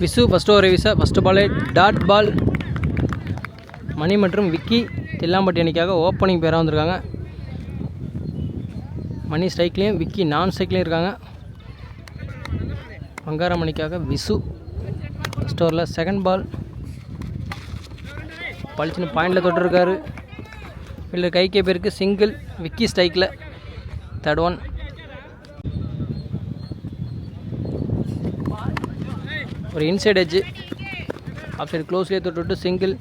Visu first ஒரு visa first பாலே dot ball. மணி மற்றும் விக்கி தில்லாம்பட்டி அணிக்காக ஓப்பனிங் பேராக வந்திருக்காங்க. மணி ஸ்ட்ரைக்லேயும் விக்கி நான் ஸ்ட்ரைக்லேயும் இருக்காங்க. பங்காரம் அணிக்காக விசு ஃபஸ்ட் ஓவரில் செகண்ட் பால். பளிச்சுன்னு பாயிண்டில் தொட்டிருக்காரு. இல்லை கைக்கே பேருக்கு சிங்கிள். விக்கி ஸ்ட்ரைக்கில் தேர்ட் ஒன். ஒரு இன்சைட் எட்ஜு ஆஃப் சைடு க்ளோஸ்லேயே தொட்டு சிங்கிள்.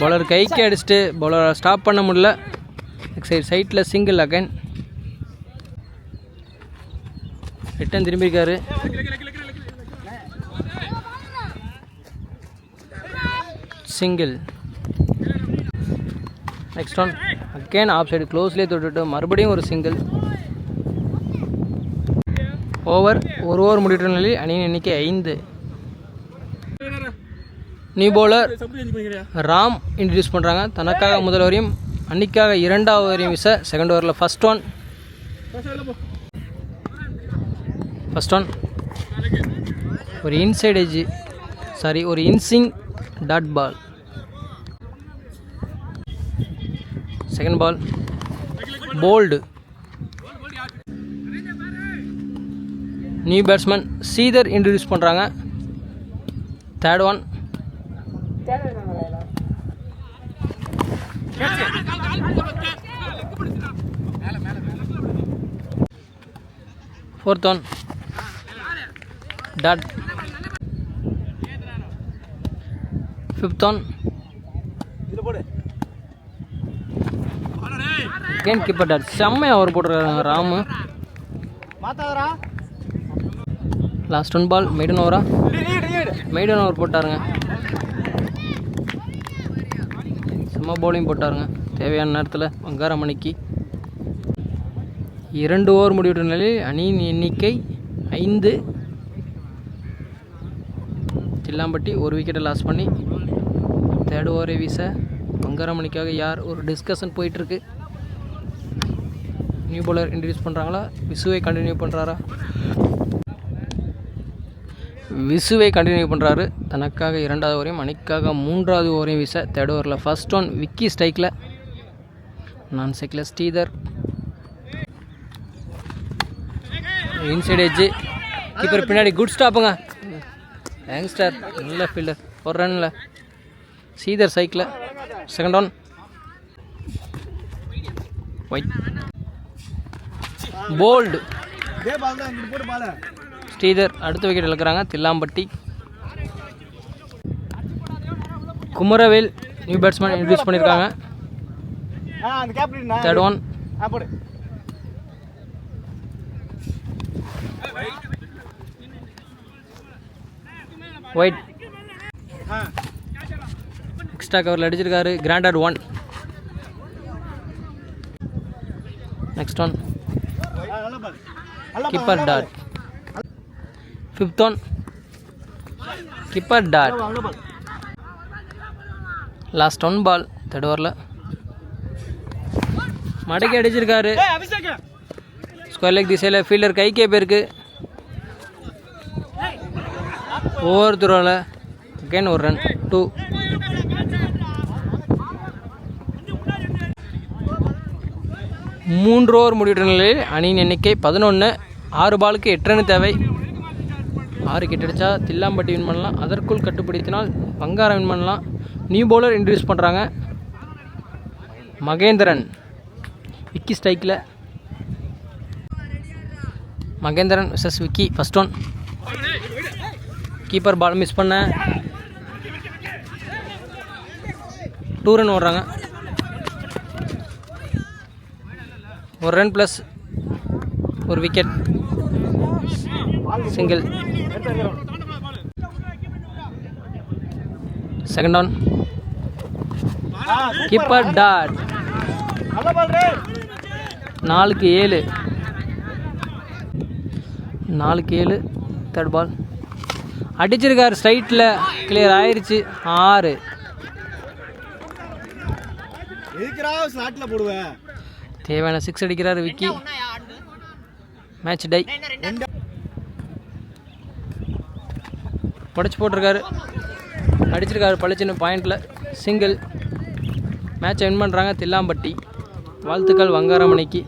பவுலர் கைக்கு அடிச்சுட்டு பவுலரை ஸ்டாப் பண்ண முடியல. சைட்டில் சிங்கிள் அகைன். ரிட்டன் திரும்பியிருக்காரு. Single. Next one again off side க்ளோஸ்லேயே தொட்டுட்டு மறுபடியும் ஒரு சிங்கிள். ஓவர் ஒரு ஓவர் முடிகிற நிலையில் அணியின் எண்ணிக்கை 5. நியூ பவுலர் ராம் இன்ட்ரடியூஸ் பண்ணுறாங்க. தனக்காக முதல் ஓவரையும் அன்னிக்காக இரண்டாவது ஓவரையும் வீச செகண்ட் ஓவரில் ஃபஸ்ட் ஒன். ஒரு இன்சைட் எட்ஜ் ஒரு inswing dot ball. Second ball bowled. New batsman Sridhar introduce பண்ணுறாங்க. Third one. Fourth one dot. Fifth one. Again keeper dot. செம்மையாக ஓவர் போட்டுருக்காங்க Ramu. Last one ball maiden ஓவரா? மெய்டன் ஓவர் போட்டாருங்க. செம்ம bowling போட்டாருங்க தேவையான நேரத்தில். பங்காரம் அணிக்கு 2 ஓவர் முடிவுற்ற நிலையில் அணியின் எண்ணிக்கை 5. தில்லாம்பட்டி ஒரு விக்கெட்டை லாஸ் பண்ணி தேர்ட் ஓவரை வீச பங்காரம் அணிக்காக யார் ஒரு டிஸ்கஷன் போயிட்டுருக்கு. நியூ பவுலர் இன்ட்ரடியூஸ் பண்ணுறாங்களா? விசுவை கண்டினியூ பண்ணுறாரா? விசுவை கண்டினியூ பண்ணுறாரு. தனக்காக இரண்டாவது ஓவரையும் அணிக்காக மூன்றாவது ஓவரையும் வீச தேர்ட் ஓவரில் ஃபஸ்ட் ஒன். விக்கி ஸ்ட்ரைக்கில் நான் ஸ்ட்ரைக்கில் ஸ்ரீதர். இன்சைட் எட்ஜு கீப்பர் பின்னாடி குட் ஸ்டாப்புங்க. யங்ஸ்டர் நல்ல ஃபீல்டர். ஒரு ரன்னில் ஸ்ரீதர் சைக்கில் second one. Wide bowled. Sridhar அடுத்த விக்கெட் இழக்கிறாங்க. Thillampatti. Kumaravel new batsman introduce பண்ணியிருக்காங்க. Third one. ஒயிட் எக்ஸ்ட்ரா கவரில் அடிச்சிருக்காரு. Granted one. Next one keeper dot. Fifth one keeper dot. Last one ball third ஓவரில் மடக்கி அடிச்சிருக்காரு. ஸ்கொயர் லெக் திசையில் ஃபீல்டர் கைக்கே போயிருக்கு. ஓவர் த்ரோவில் அகைன் ஒரு ரன் 2. மூன்று ஓவர் முடிவுற்ற நிலையில் அணியின் எண்ணிக்கை 11. 6 பாலுக்கு 8 ரன் தேவை. 6 விக்கெட் அடித்தா தில்லாம்பட்டி வின் பண்ணலாம். அதற்குள் கட்டுப்படுத்தினால் பங்காரம் வின் பண்ணலாம். நியூ பவுலர் இன்ட்ரடியூஸ் பண்ணுறாங்க. மகேந்திரன் விக்கி ஸ்ட்ரைக்கில். Mahendran versus Vicky first one. Keeper ball miss பண்ண 2 ரன் ஓடுறாங்க. ஒரு ரன் ப்ளஸ் ஒரு wicket. Single. Second one keeper dot. 4க்கு 7. 4க்கு 7 தேர்ட் பால். அடிச்சிருக்காரு ஸ்ட்ரைட்டில். கிளியர் ஆயிடுச்சு. 6. தேவையான 6 அடிக்கிறாரு விக்கி. Match tie. உடச்சி போட்டிருக்காரு, அடிச்சிருக்காரு பளிச்சின்னு பாயிண்டில் சிங்கிள். மேட்சை வின் பண்ணுறாங்க தில்லாம்பட்டி. வாழ்த்துக்கள் வங்காரமணிக்கு.